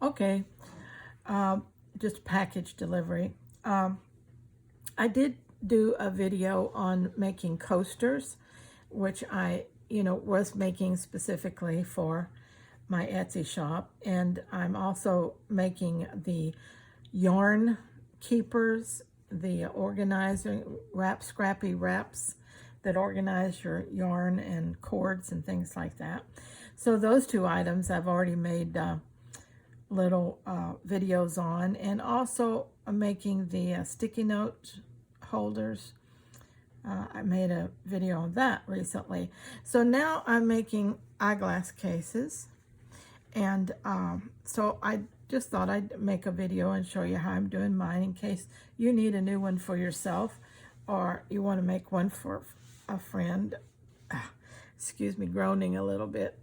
Okay, just package delivery. I did do a video on making coasters, which I, was making specifically for my Etsy shop. And I'm also making the yarn keepers, the organizer Scrappy wraps that organize your yarn and cords and things like that. So those two items I've already made little videos on, and also making the sticky note holders. I made a video on that recently. So now I'm making eyeglass cases, and so I just thought I'd make a video and show you how I'm doing mine in case you need a new one for yourself, or you want to make one for a friend. Excuse me, groaning a little bit.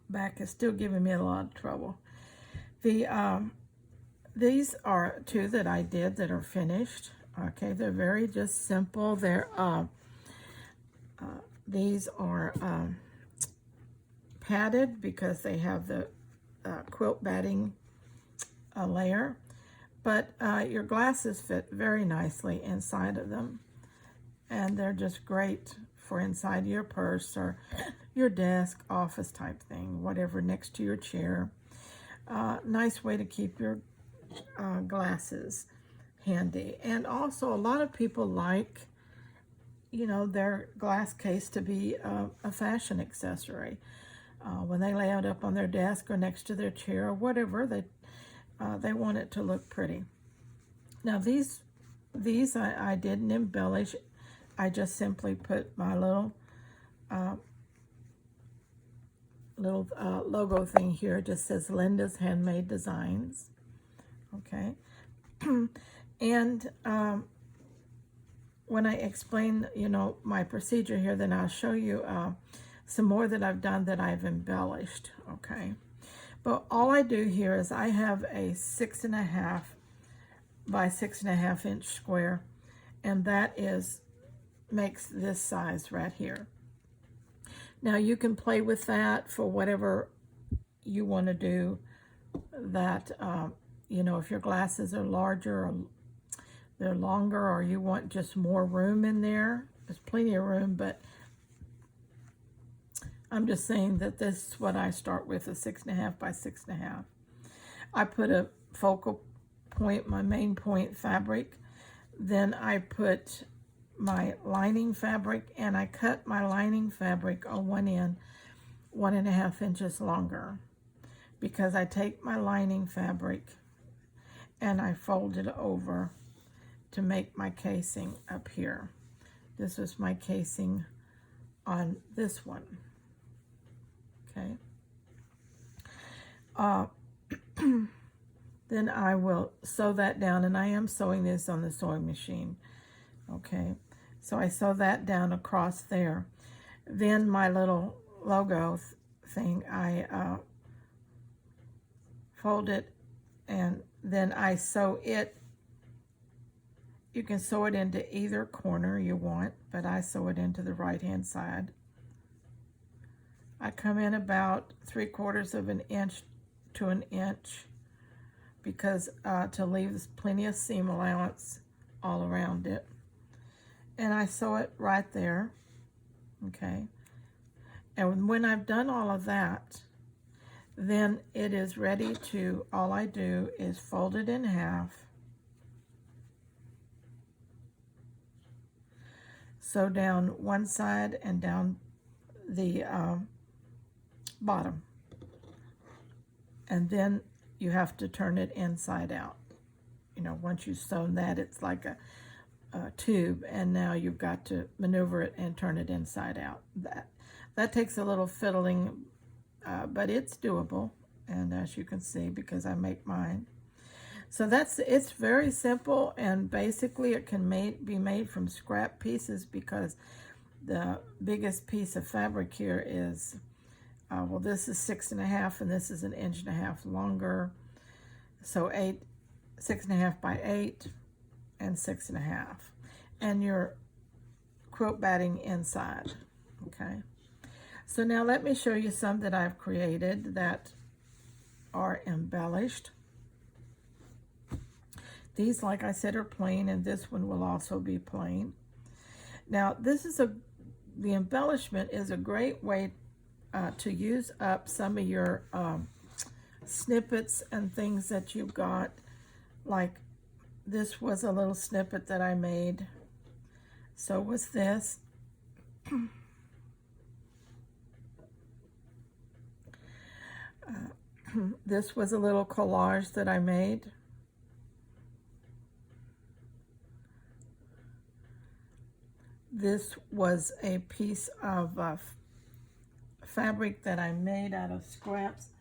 Back is still giving me a lot of trouble. These are two that I did that are finished. Okay, they're very just simple. These are padded because they have the quilt batting layer, but your glasses fit very nicely inside of them, and they're just great for inside your purse or your desk, office type thing, whatever, next to your chair. Nice way to keep your glasses handy. And also a lot of people like, their glass case to be a fashion accessory. When they lay it up on their desk or next to their chair or whatever, they want it to look pretty. Now these I didn't embellish. I just simply put my little logo thing here. It just says Linda's Handmade Designs. Okay. And when I explain, my procedure here, then I'll show you some more that I've done that I've embellished. Okay. But all I do here is I have a 6.5 by 6.5 inch square, and that makes this size right here. Now you can play with that for whatever you want to do. That if your glasses are larger or they're longer, or you want just more room in there, there's plenty of room. But I'm just saying that this is what I start with, a 6.5 by 6.5. I put a focal point, my main point fabric. Then I put my lining fabric, and I cut my lining fabric on one end 1.5 inches longer, because I take my lining fabric and I fold it over to make my casing up here. This was my casing on this one. Okay. Then I will sew that down, and I am sewing this on the sewing machine. Okay, so I sew that down across there. Then my little logo thing, I fold it, and then I sew it. You can sew it into either corner you want, but I sew it into the right hand side. I come in about 3/4 of an inch to an inch, because to leave plenty of seam allowance all around it. And I sew it right there. Okay. And when I've done all of that, then it is ready to, all I do is fold it in half, sew down one side and down the bottom, and then you have to turn it inside out. Once you've sewn that, it's like a tube, and now you've got to maneuver it and turn it inside out. That takes a little fiddling, but it's doable, and as you can see, because I make mine. So it's very simple, and basically it can be made from scrap pieces, because the biggest piece of fabric here is, well, this is 6.5, and this is 1.5 inches longer. So 6.5 by 8 and 6.5. And your quilt batting inside. Okay. So now let me show you some that I've created that are embellished. These, like I said, are plain, and this one will also be plain. Now, the embellishment is a great way to use up some of your snippets and things that you've got. Like this was a little snippet that I made. So was this. This was a little collage that I made. This was a piece of fabric that I made out of scraps,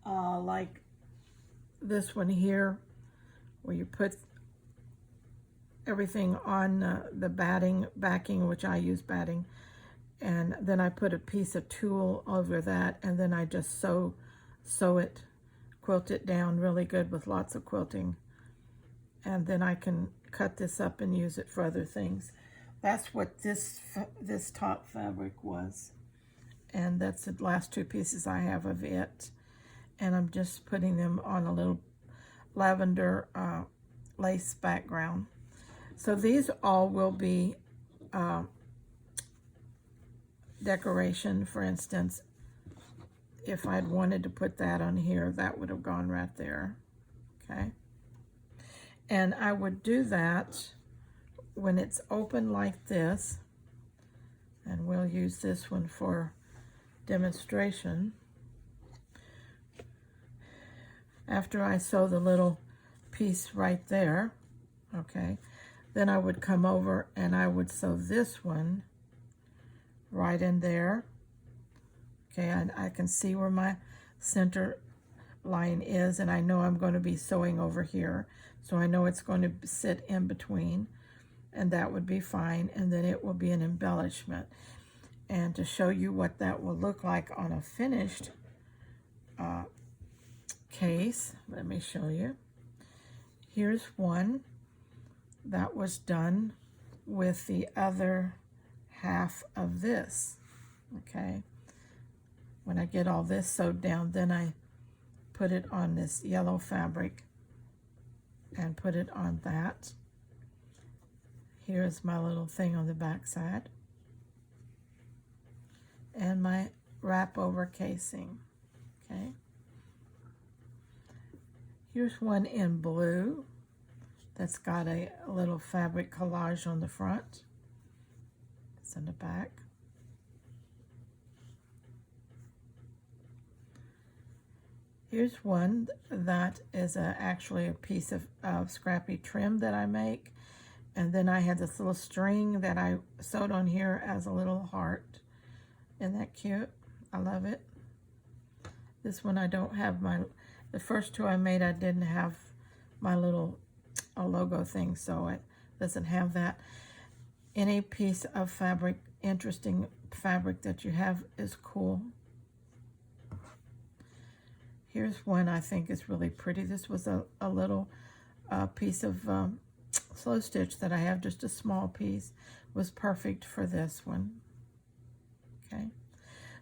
like this one here, where you put everything on the backing, which I use batting, and then I put a piece of tulle over that, and then I just sew it, quilt it down really good with lots of quilting, and then I can cut this up and use it for other things. That's what this top fabric was, and that's the last two pieces I have of it, and I'm just putting them on a little lavender lace background. So these all will be decoration. For instance, if I'd wanted to put that on here, that would have gone right there, okay? And I would do that when it's open like this, and we'll use this one for demonstration. After I sew the little piece right there, okay, then I would come over and I would sew this one right in there. Okay, and I can see where my center line is, and I know I'm going to be sewing over here, so I know it's going to sit in between, and that would be fine, and then it will be an embellishment. And to show you what that will look like on a finished case, let me show you. Here's one that was done with the other half of this, okay? When I get all this sewed down, then I put it on this yellow fabric and put it on that. Here's my little thing on the back side, and my wrap over casing, okay? Here's one in blue that's got a little fabric collage on the front. It's in the back. Here's one that is actually a piece of scrappy trim that I make. And then I had this little string that I sewed on here as a little heart. Isn't that cute? I love it. This one I don't have the first two I made, I didn't have my little logo thing, so it doesn't have that. Any piece of fabric, interesting fabric that you have is cool. Here's one I think is really pretty. This was a little piece of slow stitch that I have, just a small piece, was perfect for this one. Okay,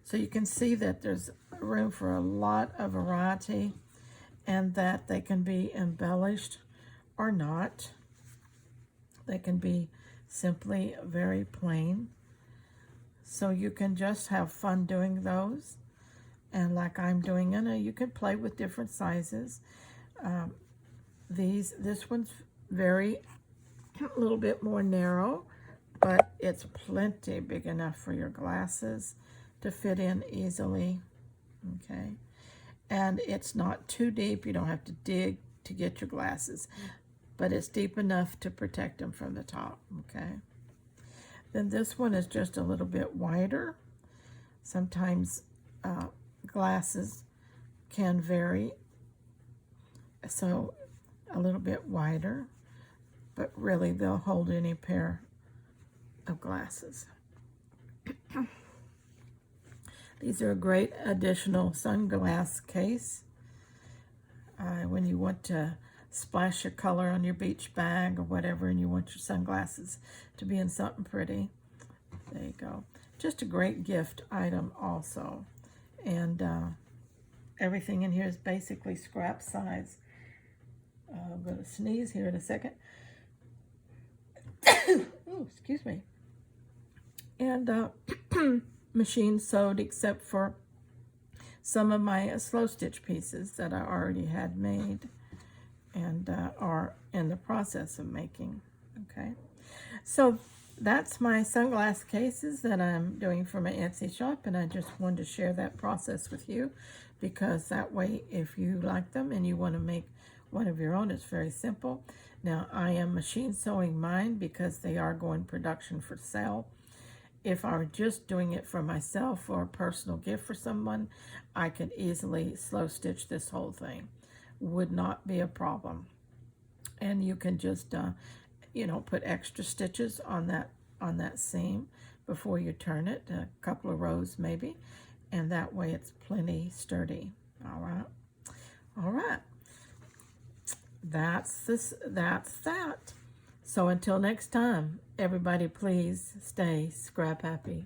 so you can see that there's room for a lot of variety, and that they can be embellished or not. They can be simply very plain, so you can just have fun doing those. And like I'm doing, you can play with different sizes. This one's a little bit more narrow, but it's plenty big enough for your glasses to fit in easily, okay? And it's not too deep. You don't have to dig to get your glasses, but it's deep enough to protect them from the top, okay? Then this one is just a little bit wider. Sometimes glasses can vary, so a little bit wider, but really they'll hold any pair of glasses. These are a great additional sunglass case when you want to splash your color on your beach bag or whatever, and you want your sunglasses to be in something pretty. There you go. Just a great gift item also. And everything in here is basically scrap size. I'm going to sneeze here in a second. Oh, excuse me. And machine sewed, except for some of my slow stitch pieces that I already had made and are in the process of making. Okay, so that's my sunglass cases that I'm doing for my Etsy shop, and I just wanted to share that process with you, because that way, if you like them and you want to make one of your own, it's very simple. Now, I am machine sewing mine because they are going production for sale. If I were just doing it for myself or a personal gift for someone, I could easily slow stitch this whole thing. Would not be a problem. And you can just, you know, put extra stitches on that seam before you turn it, a couple of rows maybe, and that way it's plenty sturdy. All right. All right. That's that. So until next time, everybody, please stay scrap happy.